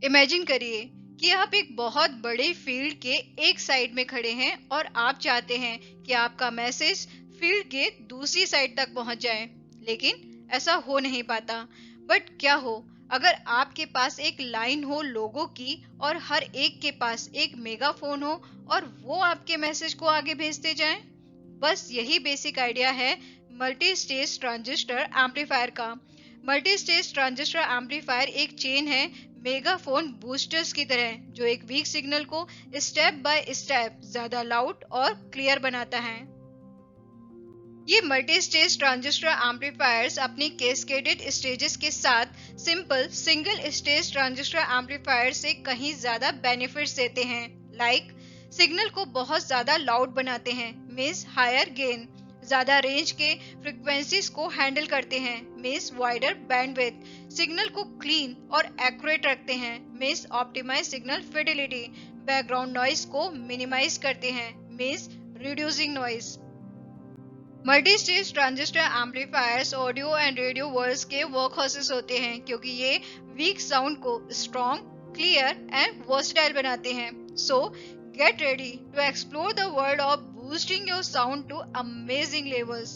Imagine करिए कि आप एक बहुत बड़े फील्ड के एक साइड में खड़े हैं और आप चाहते हैं कि आपका मैसेज फील्ड के दूसरी साइड तक पहुंच जाए, लेकिन ऐसा हो नहीं पाता। बट क्या हो अगर आपके पास एक लाइन हो लोगों की और हर एक के पास एक मेगाफोन हो और वो आपके मैसेज को आगे भेजते जाएं? बस यही बेसिक आइडिया है मल्टी स्टेज ट्रांजिस्टर एम्पलीफायर का। मल्टी स्टेज ट्रांजिस्टर एम्पलीफायर एक चेन है मेगाफोन बूस्टर्स की तरह, जो एक वीक सिग्नल को स्टेप बाय स्टेप ज्यादा लाउड और क्लियर बनाता है। ये मल्टी स्टेज ट्रांजिस्टर एम्पलीफायर्स अपनी कैस्केडेड स्टेजेस के साथ simple single stage transistor amplifier से कहीं ज्यादा बेनिफिट्स देते हैं। लाइक सिग्नल को बहुत ज्यादा लाउड बनाते हैं, मींस हायर गेन। ज्यादा रेंज के फ्रीक्वेंसीज को हैंडल करते हैं, मींस वाइडर बैंडविड्थ। सिग्नल को क्लीन और एक्यूरेट रखते हैं, means optimise signal fidelity. Background noise को मिनिमाइज करते हैं, means reducing noise. Multi stage transistor amplifiers audio and radio worlds के वर्कहॉर्सेस होते हैं, क्योंकि ये वीक साउंड को स्ट्रॉन्ग, क्लियर एंड वर्सटाइल बनाते हैं। So get ready to explore the world of boosting your sound to amazing levels.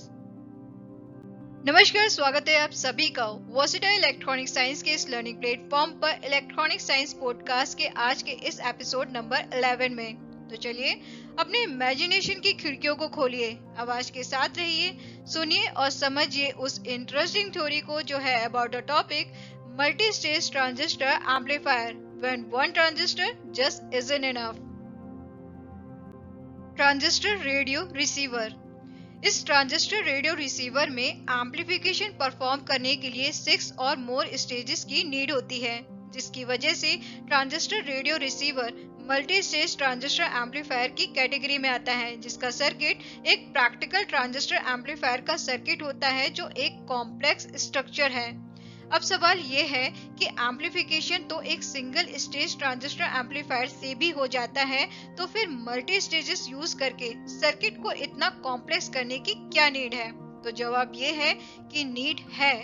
नमस्कार, स्वागत है आप सभी का वर्सेटाइल इलेक्ट्रॉनिक साइंस के इस लर्निंग प्लेटफॉर्म पर इलेक्ट्रॉनिक साइंस पॉडकास्ट के आज के इस एपिसोड नंबर 11 में। तो चलिए अपने इमेजिनेशन की खिड़कियों को खोलिए, आवाज के साथ रहिए, सुनिए और समझिए उस इंटरेस्टिंग थ्योरी को जो है about the topic multi stage transistor amplifier when one transistor just isn't enough. Transistor radio receiver. इस ट्रांजिस्टर रेडियो रिसीवर में एम्पलीफिकेशन परफॉर्म करने के लिए 6 और मोर स्टेजेस की नीड होती है, जिसकी वजह से transistor radio receiver multi stage transistor amplifier की कैटेगरी में आता है, जिसका सर्किट एक प्रैक्टिकल ट्रांजिस्टर एम्पलीफायर का सर्किट होता है, जो एक कॉम्प्लेक्स स्ट्रक्चर है। अब सवाल ये है कि एम्पलीफिकेशन तो एक सिंगल स्टेज ट्रांजिस्टर एम्पलीफायर से भी हो जाता है, तो फिर मल्टी स्टेजेस यूज करके सर्किट को इतना कॉम्प्लेक्स करने की क्या नीड है? तो जवाब ये है कि नीड है,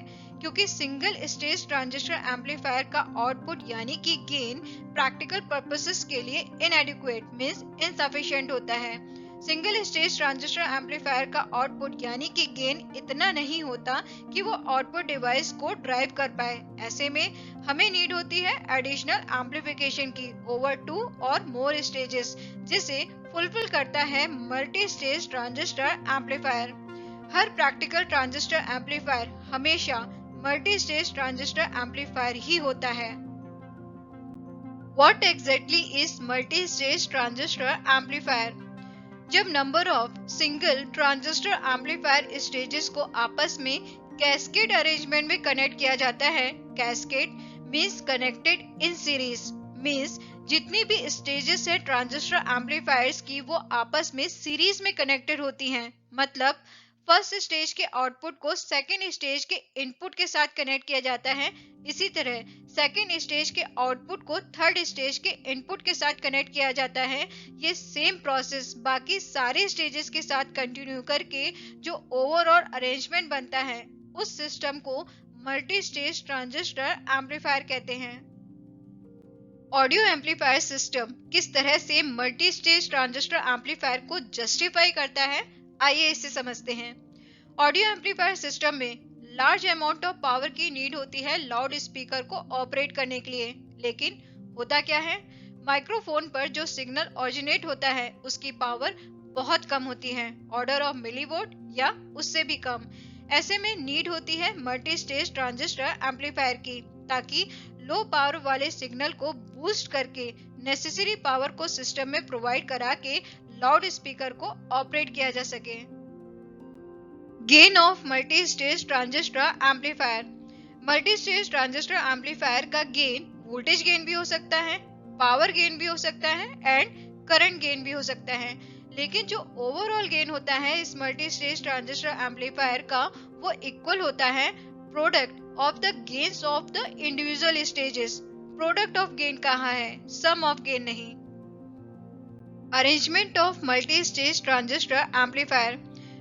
क्योंकि सिंगल स्टेज ट्रांजिस्टर एम्पलीफायर का आउटपुट यानी कि गेन प्रैक्टिकल पर्पसेस के लिए इनएडिक्वेट मींस इनसफिशिएंट होता है। सिंगल स्टेज ट्रांजिस्टर एम्पलीफायर का आउटपुट यानी कि गेन इतना नहीं होता कि वो आउटपुट डिवाइस को ड्राइव कर पाए। ऐसे में हमें नीड होती है एडिशनल एम्पलीफिकेशन की ओवर 2 और मोर स्टेजेस, जिसे फुलफिल करता है मल्टी स्टेज ट्रांजिस्टर एम्पलीफायर। हर प्रैक्टिकल ट्रांजिस्टर एम्पलीफायर हमेशा मल्टी स्टेज ट्रांजिस्टर एम्पलीफायर ही होता है। What exactly is multi-stage transistor amplifier? जब number of single transistor amplifier stages को आपस में कैस्केड अरेंजमेंट में कनेक्ट किया जाता है। Cascade means connected in series, means जितनी भी स्टेजेस है ट्रांजिस्टर एम्पलीफायर्स की वो आपस में सीरीज में कनेक्टेड होती हैं। मतलब फर्स्ट स्टेज के आउटपुट को सेकेंड स्टेज के इनपुट के साथ कनेक्ट किया जाता है, इसी तरह सेकेंड स्टेज के आउटपुट को थर्ड स्टेज के इनपुट के साथ कनेक्ट किया जाता है। ये सेम प्रोसेस बाकी सारे स्टेजेस के साथ कंटिन्यू करके जो ओवरऑल अरेंजमेंट बनता है, उस सिस्टम को मल्टी स्टेज ट्रांजिस्टर एम्पलीफायर कहते हैं। ऑडियो एम्पलीफायर सिस्टम किस तरह से मल्टी स्टेज ट्रांजिस्टर एम्पलीफायर को जस्टिफाई करता है, आइए इसे समझते हैं। ऑडियो एम्पलीफायर सिस्टम में लार्ज अमाउंट ऑफ पावर की नीड होती है लाउड स्पीकर को ऑपरेट करने के लिए, लेकिन होता क्या है, माइक्रोफोन पर जो सिग्नल ओरिजिनेट होता है उसकी पावर बहुत कम होती है, ऑर्डर ऑफ मिलीवोल्ट या उससे भी कम। ऐसे में नीड होती है मल्टी स्टेज ट्रांजिस्टर एम्पलीफायर की, ताकि लो पावर वाले सिग्नल को बूस्ट करके नेसेसरी पावर को सिस्टम में प्रोवाइड करा के लाउड स्पीकर को ऑपरेट किया जा सके। Gain of multi stage transistor amplifier. Multi stage transistor amplifier का गेन वोल्टेज गेन भी हो सकता है, पावर गेन भी हो सकता है एंड करंट गेन भी हो सकता है, लेकिन जो ओवरऑल गेन होता है इस मल्टी स्टेज ट्रांजिस्टर एम्पलीफायर का वो इक्वल होता है product of the gains of the individual stages. Product of gain कहाँ है, सम ऑफ गेन नहीं। Arrangement of multi stage transistor amplifier.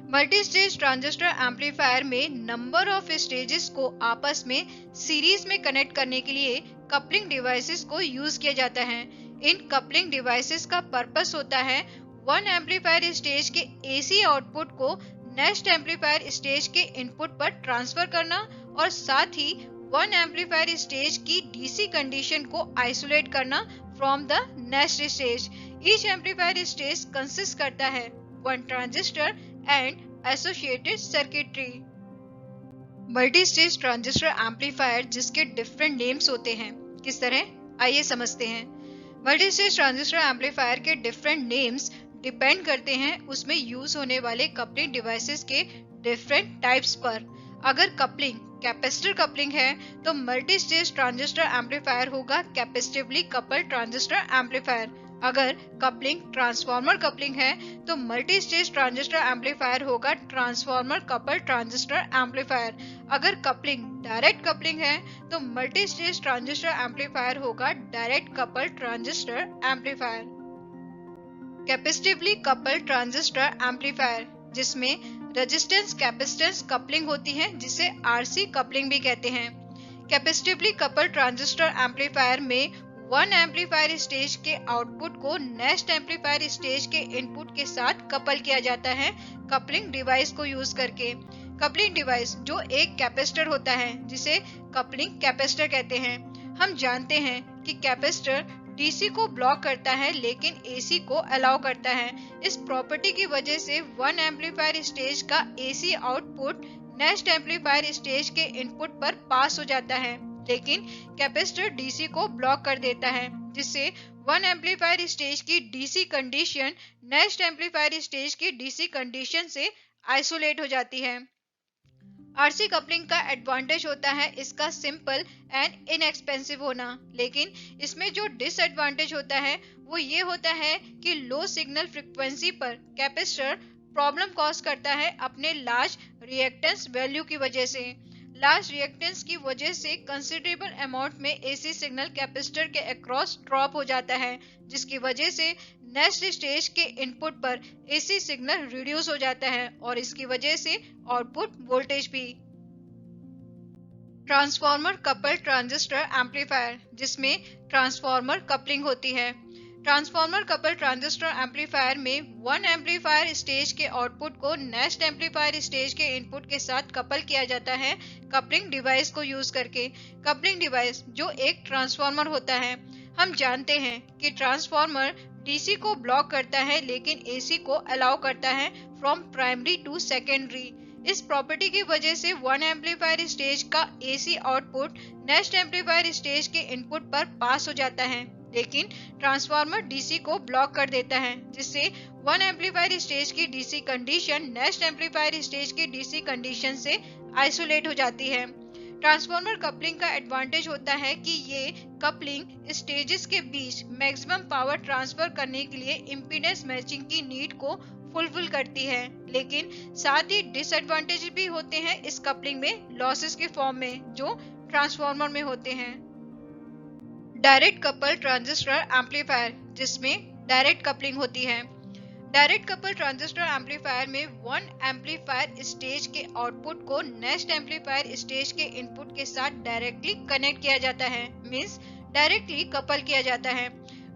Multi stage transistor amplifier में नंबर ऑफ स्टेजेस को आपस में सीरीज में कनेक्ट करने के लिए कपलिंग डिवाइसेस को यूज किया जाता है। इन कपलिंग डिवाइसेस का पर्पस होता है वन एम्पलीफायर स्टेज के एसी आउटपुट को नेक्स्ट एम्पलीफायर स्टेज के इनपुट पर ट्रांसफर करना और साथ ही वन एम्पलीफायर स्टेज की डीसी कंडीशन को आइसोलेट करना from the next stage. Each amplifier stage consist करता है one transistor and associated circuitry. Multi stage transistor amplifier जिसके डिफरेंट नेम्स होते हैं, किस तरह, आइए समझते हैं। मल्टी स्टेज ट्रांजिस्टर एम्पलीफायर के डिफरेंट नेम्स डिपेंड करते हैं उसमें यूज होने वाले कपलिंग डिवाइसेस के डिफरेंट टाइप्स पर। अगर कपलिंग कैपेसिटर कपलिंग है तो मल्टी स्टेज ट्रांजिस्टर एम्पलीफायर होगा कैपेसिटिवली कपल्ड ट्रांजिस्टर एम्पलीफायर। अगर कपलिंग ट्रांसफार्मर कपलिंग है तो मल्टी स्टेज ट्रांजिस्टर एम्पलीफायर होगा ट्रांसफार्मर कपल्ड ट्रांजिस्टर एम्पलीफायर। अगर कपलिंग डायरेक्ट कपलिंग है तो मल्टी स्टेज ट्रांजिस्टर एम्पलीफायर होगा direct coupled transistor amplifier. Capacitively coupled transistor amplifier जिसमें रेजिस्टेंस कैपेसिटेंस कपलिंग होती है जिसे आरसी कपलिंग भी कहते हैं। कैपेसिटिवली कपल्ड ट्रांजिस्टर एम्पलीफायर में वन एम्पलीफायर स्टेज के आउटपुट को नेक्स्ट एम्पलीफायर स्टेज के इनपुट के साथ कपल किया जाता है कपलिंग डिवाइस को यूज करके। कपलिंग डिवाइस जो एक कैपेसिटर होता है जिसे कपलिंग कैपेसिटर कहते हैं। हम जानते हैं कि कैपेसिटर डीसी को ब्लॉक करता है लेकिन एसी को अलाउ करता है। इस प्रॉपर्टी की वजह से वन एम्पलीफायर स्टेज का AC output next amplifier stage के इनपुट पर पास हो जाता है, लेकिन कैपेसिटर डीसी को ब्लॉक कर देता है जिससे वन एम्पलीफायर स्टेज की DC condition next amplifier stage की डीसी कंडीशन से आइसोलेट हो जाती है। आरसी कपलिंग का एडवांटेज होता है इसका सिंपल एंड इनएक्सपेंसिव होना, लेकिन इसमें जो डिसएडवांटेज होता है वो ये होता है कि लो सिग्नल फ्रीक्वेंसी पर कैपेसिटर प्रॉब्लम कॉज करता है अपने लार्ज रिएक्टेंस वैल्यू की वजह से। लार्ज रिएक्टेंस की वजह से कंसिडरेबल अमाउंट में एसी सिग्नल कैपेसिटर के अक्रॉस ड्रॉप हो जाता है जिसकी वजह से नेक्स्ट स्टेज के इनपुट पर एसी सिग्नल रिड्यूस हो जाता है और इसकी वजह से आउटपुट वोल्टेज भी। ट्रांसफार्मर कपल्ड ट्रांजिस्टर एम्पलीफायर जिसमें ट्रांसफार्मर कपलिंग होती है। ट्रांसफार्मर कपल्ड ट्रांजिस्टर एम्पलीफायर में वन एम्पलीफायर स्टेज के आउटपुट को नेक्स्ट एम्पलीफायर स्टेज के इनपुट के साथ कपल किया जाता है कपलिंग डिवाइस को यूज करके। कपलिंग डिवाइस जो एक ट्रांसफार्मर होता है। हम जानते हैं कि ट्रांसफार्मर डीसी को ब्लॉक करता है लेकिन एसी को अलाउ करता है फ्रॉम प्राइमरी टू सेकेंडरी। इस प्रॉपर्टी की वजह से वन एम्पलीफायर स्टेज का AC output next amplifier stage के इनपुट पर पास हो जाता है, लेकिन ट्रांसफार्मर डीसी को ब्लॉक कर देता है जिससे वन एम्पलीफायर स्टेज की DC condition next amplifier stage की डीसी कंडीशन से आइसोलेट हो जाती है। ट्रांसफार्मर कपलिंग का एडवांटेज होता है कि ये कपलिंग स्टेजेस के बीच मैक्सिमम पावर ट्रांसफर करने के लिए इम्पीडेंस मैचिंग की नीड को फुलफिल करती है, लेकिन साथ ही डिसएडवांटेज भी होते हैं इस कपलिंग में लॉसेस के फॉर्म में जो ट्रांसफार्मर में होते हैं। डायरेक्ट कपल्ड ट्रांजिस्टर एम्पलीफायर जिसमें डायरेक्ट कपलिंग होती है। डायरेक्ट कपल्ड ट्रांजिस्टर एम्पलीफायर में वन एम्पलीफायर स्टेज के आउटपुट को नेक्स्ट एम्पलीफायर स्टेज के इनपुट के साथ डायरेक्टली कनेक्ट किया जाता है, मींस डायरेक्टली कपल किया जाता है।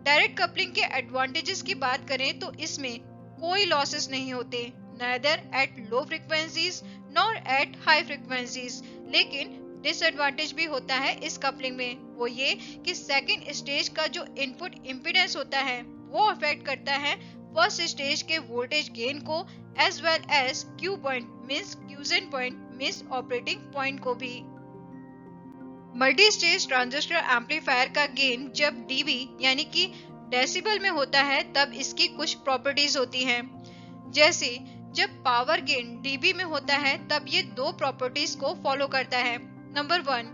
डायरेक्ट कपलिंग के एडवांटेजेस की बात करें तो इसमें कोई लॉसेस नहीं होते, neither at low frequencies nor at high frequencies, लेकिन डिसएडवांटेज भी होता है इस कपलिंग में, वो ये कि सेकंड स्टेज का जो इनपुट इम्पीडेंस होता है वो अफेक्ट करता है फर्स्ट स्टेज के वोल्टेज गेन को as well as Q point means quiescent point means operating point को भी। मल्टी स्टेज ट्रांजिस्टर एम्पलीफायर का गेन जब डीबी यानी कि डेसिबल में होता है तब इसकी कुछ प्रॉपर्टीज होती हैं। जैसे जब पावर गेन डीबी में होता है तब ये दो प्रॉपर्टीज को फॉलो करता है। नंबर 1,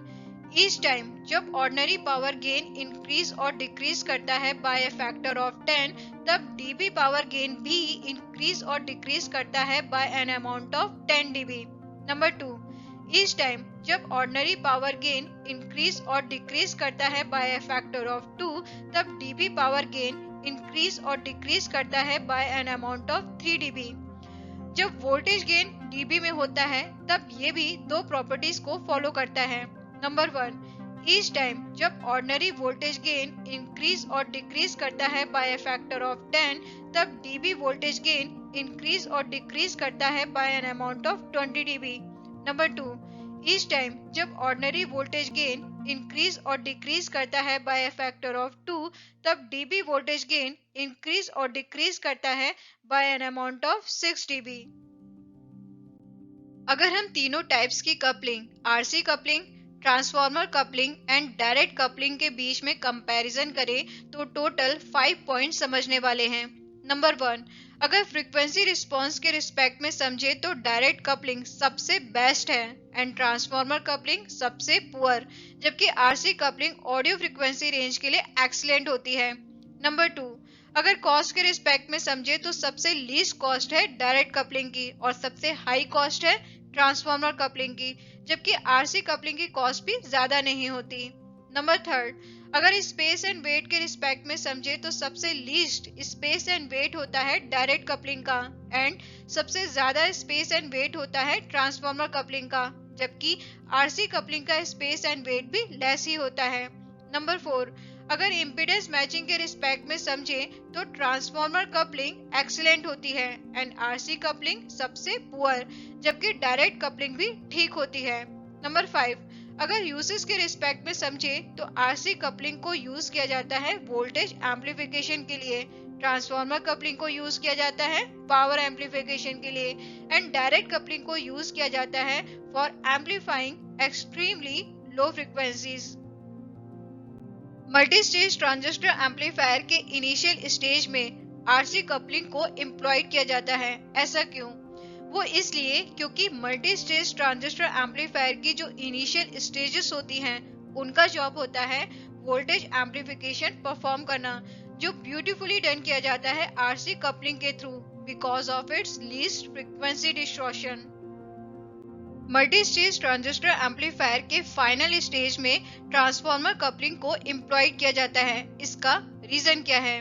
ईच टाइम जब ऑर्डिनरी पावर गेन इंक्रीज और डिक्रीज करता है बाय ए फैक्टर ऑफ 10 तब डीबी पावर गेन भी इंक्रीज और डिक्रीज करता है by an amount of 10 dB। Number 2, each time जब ऑर्डिनरी पावर गेन इंक्रीज और डिक्रीज करता है बाय ए फैक्टर ऑफ 2 तब डीबी पावर गेन इंक्रीज और डिक्रीज करता है by an amount of 3 dB। जब वोल्टेज गेन डीबी में होता है तब ये भी दो प्रॉपर्टीज को फॉलो करता है। नंबर 1, ईच टाइम जब ऑर्डिनरी वोल्टेज गेन इंक्रीज और डिक्रीज करता है बाय अ फैक्टर ऑफ 10, तब डीबी वोल्टेज गेन इंक्रीज और डिक्रीज करता है by an amount of 20 dB. Number 2, each time जब ऑर्डिनरी वोल्टेज गेन इंक्रीज और डिक्रीज करता है बाय अ फैक्टर ऑफ 2, तब डीबी वोल्टेज गेन इंक्रीज और डिक्रीज करता है by an amount of 6 dB. अगर हम तीनों टाइप्स की coupling, RC coupling, transformer coupling and direct coupling के बीच में कंपैरिजन करें तो टोटल 5 पॉइंट समझने वाले हैं। नंबर 1, अगर फ्रीक्वेंसी रिस्पांस के रिस्पेक्ट में समझे तो डायरेक्ट कपलिंग सबसे बेस्ट है एंड ट्रांसफार्मर कपलिंग सबसे पुअर, जबकि RC coupling audio frequency range के लिए एक्सीलेंट होती है। नंबर 2, अगर कॉस्ट के रिस्पेक्ट में समझे तो सबसे लीस्ट कॉस्ट है डायरेक्ट कपलिंग की और सबसे हाई कॉस्ट है ट्रांसफार्मर कपलिंग की, जबकि आरसी कपलिंग की कॉस्ट भी ज्यादा नहीं होती। नंबर 3, अगर स्पेस एंड वेट के रिस्पेक्ट में समझे तो सबसे लीस्ट स्पेस एंड वेट होता है डायरेक्ट कपलिंग का एंड सबसे ज्यादा स्पेस एंड वेट होता है ट्रांसफार्मर कपलिंग का, जबकि आरसी कपलिंग का स्पेस एंड वेट भी लेस ही होता है। नंबर 4, अगर इम्पीडेंस मैचिंग के रिस्पेक्ट में समझे तो ट्रांसफार्मर कपलिंग एक्सीलेंट होती है एंड आरसी कपलिंग सबसे पुअर, जबकि डायरेक्ट कपलिंग भी ठीक होती है। नंबर 5, अगर यूसेज के रिस्पेक्ट में समझे तो आरसी कपलिंग को यूज किया जाता है वोल्टेज एम्पलीफिकेशन के लिए, ट्रांसफार्मर कपलिंग को यूज किया जाता है पावर एम्पलीफिकेशन के लिए एंड डायरेक्ट कपलिंग को यूज किया जाता है for amplifying extremely low frequencies. Multi stage transistor amplifier के इनिशियल स्टेज में आरसी कपलिंग को एम्प्लॉयड किया जाता है। ऐसा क्यों? वो इसलिए क्योंकि मल्टी स्टेज ट्रांजिस्टर एम्पलीफायर की जो इनिशियल स्टेजेस होती हैं उनका जॉब होता है वोल्टेज एम्पलीफिकेशन परफॉर्म करना, जो ब्यूटीफुली डन किया जाता है आरसी कपलिंग के through because of its least frequency distortion. Multi stage transistor amplifier के फाइनल स्टेज में ट्रांसफार्मर कपलिंग को एम्प्लॉयड किया जाता है। इसका रीजन क्या है?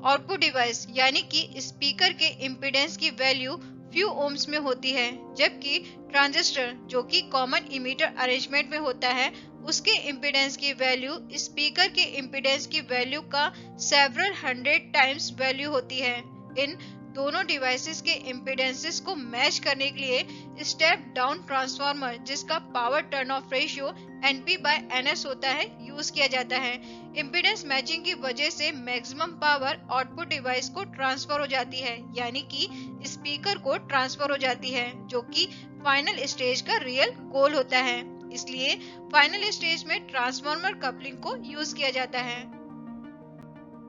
आउटपुट डिवाइस यानी कि स्पीकर के इम्पीडेंस की वैल्यू फ्यू ओम्स में होती है, जबकि ट्रांजिस्टर जो कि कॉमन इमीटर अरेंजमेंट में होता है उसके इम्पीडेंस की वैल्यू स्पीकर के इम्पीडेंस की वैल्यू का सेवरल 100 टाइम्स वैल्यू होती है। इन दोनों डिवाइसेस के इम्पीडेंसेस को मैच करने के लिए स्टेप डाउन ट्रांसफार्मर, जिसका power turn off ratio NP/NS होता है, यूज किया जाता है। इम्पीडेंस मैचिंग की वजह से मैक्सिमम पावर आउटपुट डिवाइस को ट्रांसफर हो जाती है, यानी कि स्पीकर को ट्रांसफर हो जाती है, जो कि फाइनल स्टेज का रियल गोल होता है। इसलिए फाइनल स्टेज में ट्रांसफार्मर कपलिंग को यूज किया जाता है।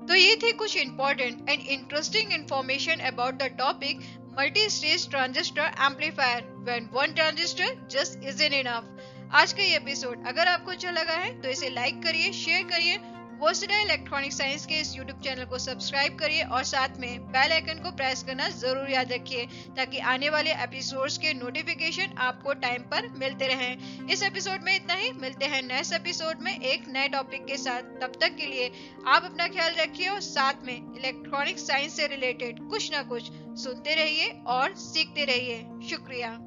तो ये थे कुछ important and interesting information about the topic multi stage transistor amplifier when one transistor just isn't enough. आज का ये एपिसोड अगर आपको अच्छा लगा है तो इसे लाइक करिए, शेयर करिए, वर्सेटाइल इलेक्ट्रॉनिक साइंस के इस YouTube चैनल को सब्सक्राइब करिए और साथ में बेल आइकन को प्रेस करना जरूर याद रखिए ताकि आने वाले एपिसोड्स के नोटिफिकेशन आपको टाइम पर मिलते रहें। इस एपिसोड में इतना ही, मिलते हैं नेक्स्ट एपिसोड में एक नए टॉपिक के साथ। तब तक के लिए आप अपना ख्याल रखिए और साथ में इलेक्ट्रॉनिक साइंस से रिलेटेड कुछ ना कुछ सुनते रहिए और सीखते रहिए। शुक्रिया।